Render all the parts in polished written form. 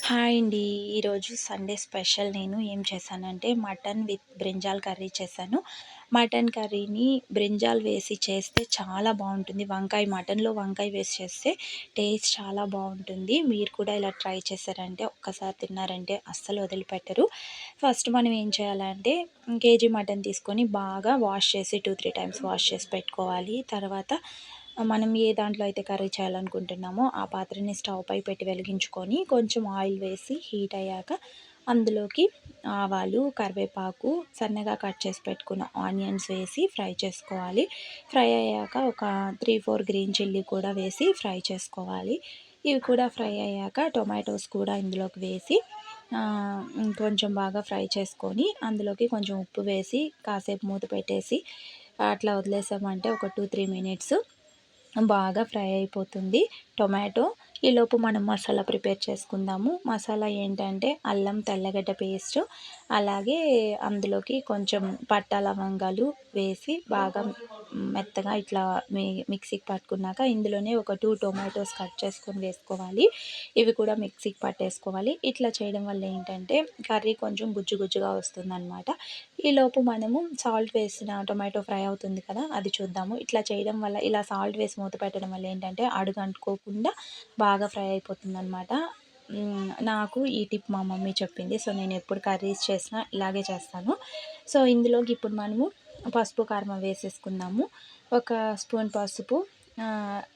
Hi అండి. ఈరోజు Sunday special నేను ఏం చేశానంటే మటన్ విత్ బ్రింజాల్ కర్రీ చేశాను. మటన్ కర్రీని బ్రింజాల్ వేసి చేస్తే చాలా బావుంటుంది. మటన్‌లో వంకాయ వేసి చేస్తే టేస్ట్ చాలా బావుంటుంది. మీరు కూడా ఇలా ట్రై చేశారంటే ఒక్కసారి తిన్నారంటే అస్సలు వదిలిపెట్టరు. ఫస్ట్ మనం ఏం చేయాలంటే కేజీ మటన్ తీసుకొని బాగా వాష్ చేసి 2, 3 టైమ్స్ వాష్ చేసి పెట్టుకోవాలి. తర్వాత మనం ఏ దాంట్లో అయితే కర్రీ చేయాలనుకుంటున్నామో ఆ పాత్రని స్టవ్ పై పెట్టి వెలిగించుకొని కొంచెం ఆయిల్ వేసి హీట్ అయ్యాక అందులోకి ఆవాలు, కరివేపాకు, సన్నగా కట్ చేసి పెట్టుకున్న ఆనియన్స్ వేసి ఫ్రై చేసుకోవాలి. ఫ్రై అయ్యాక ఒక 3, 4 గ్రీన్ చిల్లీ కూడా వేసి ఫ్రై చేసుకోవాలి. ఇవి కూడా ఫ్రై అయ్యాక టొమాటోస్ కూడా ఇందులోకి వేసి కొంచెం బాగా ఫ్రై చేసుకొని అందులోకి కొంచెం ఉప్పు వేసి కాసేపు మూత పెట్టేసి అట్లా వదిలేసామంటే ఒక 2, 3 మినిట్స్ బాగా ఫ్రై అయిపోతుంది టొమాటో. ఈలోపు మనం మసాలా ప్రిపేర్ చేసుకుందాము. మసాలా ఏంటంటే అల్లం, తెల్లగడ్డ పేస్టు, అలాగే అందులోకి కొంచెం పట్టా, లవంగాలు వేసి బాగా మెత్తగా ఇట్లా మిక్సీకి పట్టుకున్నాక ఇందులోనే ఒక 2 టొమాటోస్ కట్ చేసుకొని వేసుకోవాలి. ఇవి కూడా మిక్సీకి పట్టేసుకోవాలి. ఇట్లా చేయడం వల్ల ఏంటంటే కర్రీ కొంచెం గుజ్జు గుజ్జుగా వస్తుందనమాట. ఈలోపు మనము సాల్ట్ వేసిన టొమాటో ఫ్రై అవుతుంది కదా, అది చూద్దాము. ఇట్లా చేయడం వల్ల ఇలా సాల్ట్ వేసి మూత పెట్టడం వల్ల ఏంటంటే అడుగు అంటుకోకుండా బాగా ఫ్రై అయిపోతుందనమాట. నాకు ఈ టిప్ మా మమ్మీ చెప్పింది. సో నేను ఎప్పుడు కర్రీస్ చేసినా ఇలాగే చేస్తాను. సో ఇందులోకి ఇప్పుడు మనము పసుపు, కారం వేసేసుకుందాము. ఒక స్పూన్ పసుపు,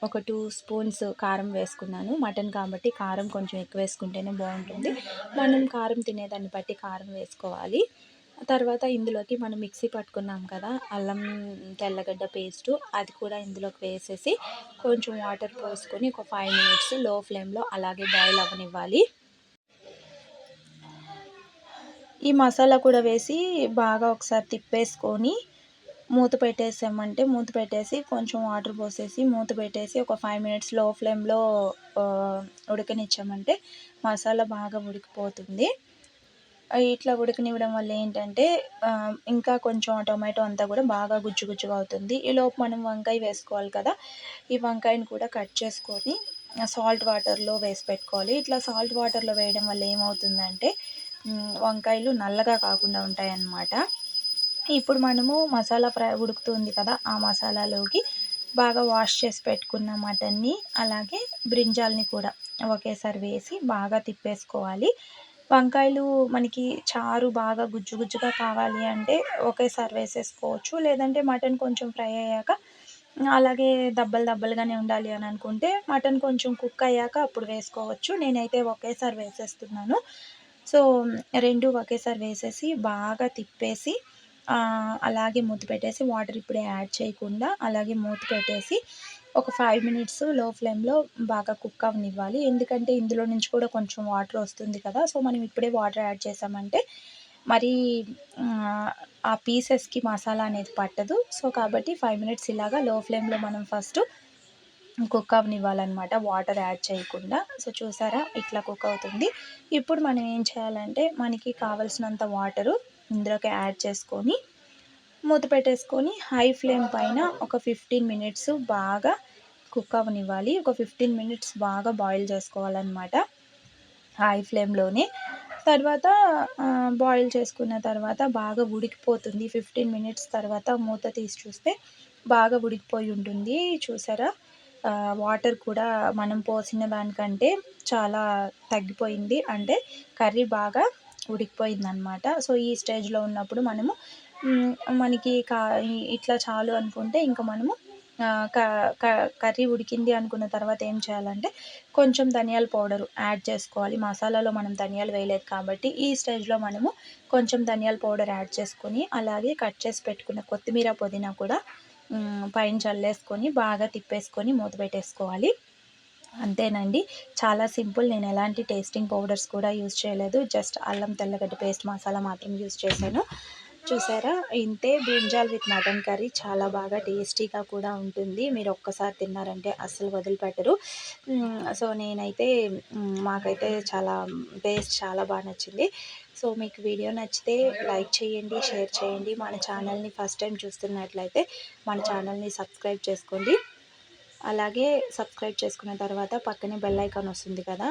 ఒక 2 స్పూన్స్ కారం వేసుకున్నాను. మటన్ కాబట్టి కారం కొంచెం ఎక్కువ వేసుకుంటేనే బాగుంటుంది. మనం కారం తినేదాన్ని బట్టి కారం వేసుకోవాలి. తర్వాత ఇందులోకి మనం మిక్సీ పట్టుకున్నాం కదా అల్లం, తెల్లగడ్డ పేస్టు, అది కూడా ఇందులోకి వేసేసి కొంచెం వాటర్ పోసుకొని ఒక 5 మినిట్స్ లో ఫ్లేమ్లో అలాగే బాయిల్ అవ్వనివ్వాలి. ఈ మసాలా కూడా వేసి బాగా ఒకసారి తిప్పేసుకొని మూత పెట్టేసి కొంచెం వాటర్ పోసేసి మూత పెట్టేసి ఒక 5 మినిట్స్ లో ఫ్లేమ్లో ఉడకనిచ్చామంటే మసాలా బాగా ఉడికిపోతుంది. ఇట్లా ఉడకనివ్వడం వల్ల ఏంటంటే ఇంకా కొంచెం టొమాటో అంతా కూడా బాగా గుజ్జు గుజ్జుగా అవుతుంది. ఈలోపు మనం వంకాయ వేసుకోవాలి కదా, ఈ వంకాయని కూడా కట్ చేసుకొని సాల్ట్ వాటర్లో వేసి పెట్టుకోవాలి. ఇట్లా సాల్ట్ వాటర్లో వేయడం వల్ల ఏమవుతుందంటే వంకాయలు నల్లగా కాకుండా ఉంటాయన్నమాట. ఇప్పుడు మనము మసాలా ఫ్రై ఉడుకుతుంది కదా, ఆ మసాలాలోకి బాగా వాష్ చేసి పెట్టుకున్న మటన్ని అలాగే బ్రింజాల్ని కూడా ఒకేసారి వేసి బాగా తిప్పేసుకోవాలి. వంకాయలు మనకి చారు బాగా గుజ్జు గుజ్జుగా కావాలి అంటే ఒకేసారి వేసేసుకోవచ్చు. లేదంటే మటన్ కొంచెం ఫ్రై అయ్యాక అలాగే దబ్బలు దబ్బలుగానే ఉండాలి అని అనుకుంటే మటన్ కొంచెం కుక్ అయ్యాక అప్పుడు వేసుకోవచ్చు. నేనైతే ఒకేసారి వేసేస్తున్నాను. సో 2 ఒకేసారి వేసేసి బాగా తిప్పేసి అలాగే మూత పెట్టేసి వాటర్ ఇప్పుడే యాడ్ చేయకుండా అలాగే మూత పెట్టేసి ఒక 5 మినిట్స్ లో ఫ్లేమ్లో బాగా కుక్ అవ్వనివ్వాలి. ఎందుకంటే ఇందులో నుంచి కూడా కొంచెం వాటర్ వస్తుంది కదా, సో మనం ఇప్పుడే వాటర్ యాడ్ చేసామంటే మరి ఆ పీసెస్కి మసాలా అనేది పట్టదు. సో కాబట్టి 5 మినిట్స్ ఇలాగా లో ఫ్లేమ్లో మనం ఫస్ట్ కుక్ అవ్వనివ్వాలన్నమాట, వాటర్ యాడ్ చేయకుండా. సో చూసారా ఇట్లా కుక్ అవుతుంది. ఇప్పుడు మనం ఏం చేయాలంటే మనకి కావాల్సినంత వాటరు ఇందులోకి యాడ్ చేసుకొని మూత పెట్టేసుకొని హై ఫ్లేమ్ పైన ఒక 15 మినిట్స్ బాగా కుక్ అవ్వనివ్వాలి. ఒక 15 మినిట్స్ బాగా బాయిల్ చేసుకోవాలన్నమాట హై ఫ్లేమ్లోనే. తర్వాత బాయిల్ చేసుకున్న తర్వాత బాగా ఉడికిపోతుంది. 15 మినిట్స్ తర్వాత మూత తీసి చూస్తే బాగా ఉడికిపోయి ఉంటుంది. చూసారా వాటర్ కూడా మనం పోసిన దానికంటే చాలా తగ్గిపోయింది. అంటే కర్రీ బాగా ఉడికిపోయిందనమాట. సో ఈ స్టేజ్లో ఉన్నప్పుడు మనము మనకి ఇట్లా చాలు అనుకుంటే ఇంకా మనము క క కర్రీ ఉడికింది అనుకున్న తర్వాత ఏం చేయాలంటే కొంచెం ధనియాల పౌడర్ యాడ్ చేసుకోవాలి. మసాలాలో మనం ధనియాలు వేయలేదు కాబట్టి ఈ స్టేజ్లో మనము కొంచెం ధనియాల పౌడర్ యాడ్ చేసుకొని అలాగే కట్ చేసి పెట్టుకున్న కొత్తిమీర, పుదీనా కూడా పైన చల్లేసుకొని బాగా తిప్పేసుకొని మూత పెట్టేసుకోవాలి. అంతేనండి, చాలా సింపుల్. నేను ఎలాంటి టేస్టింగ్ పౌడర్స్ కూడా యూజ్ చేయలేదు. జస్ట్ అల్లం, తెల్లగడ్డ పేస్ట్, మసాలా మాత్రం యూజ్ చేశాను. చూసారా ఇంతే బ్రింజాల్ విత్ మటన్ కర్రీ చాలా బాగా టేస్టీగా కూడా ఉంటుంది. మీరు ఒక్కసారి తిన్నారంటే అస్సలు వదిలిపెట్టరు. సో నేనైతే మాకైతే చాలా టేస్ట్ చాలా బాగా నచ్చింది. సో మీకు వీడియో నచ్చితే లైక్ చేయండి, షేర్ చేయండి. మన ఛానల్ని ఫస్ట్ టైం చూస్తున్నట్లయితే మన ఛానల్ని సబ్స్క్రైబ్ చేసుకోండి. అలాగే సబ్స్క్రైబ్ చేసుకున్న తర్వాత పక్కనే బెల్ ఐకాన్ వస్తుంది కదా,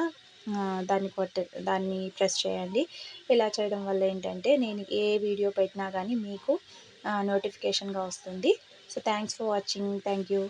దాన్ని ప్రెస్ చేయండి. ఇలా చేయడం వల్ల ఏంటంటే నేను ఏ వీడియో పెట్టినా కానీ మీకు నోటిఫికేషన్‌గా వస్తుంది. So, thanks for watching. Thank you.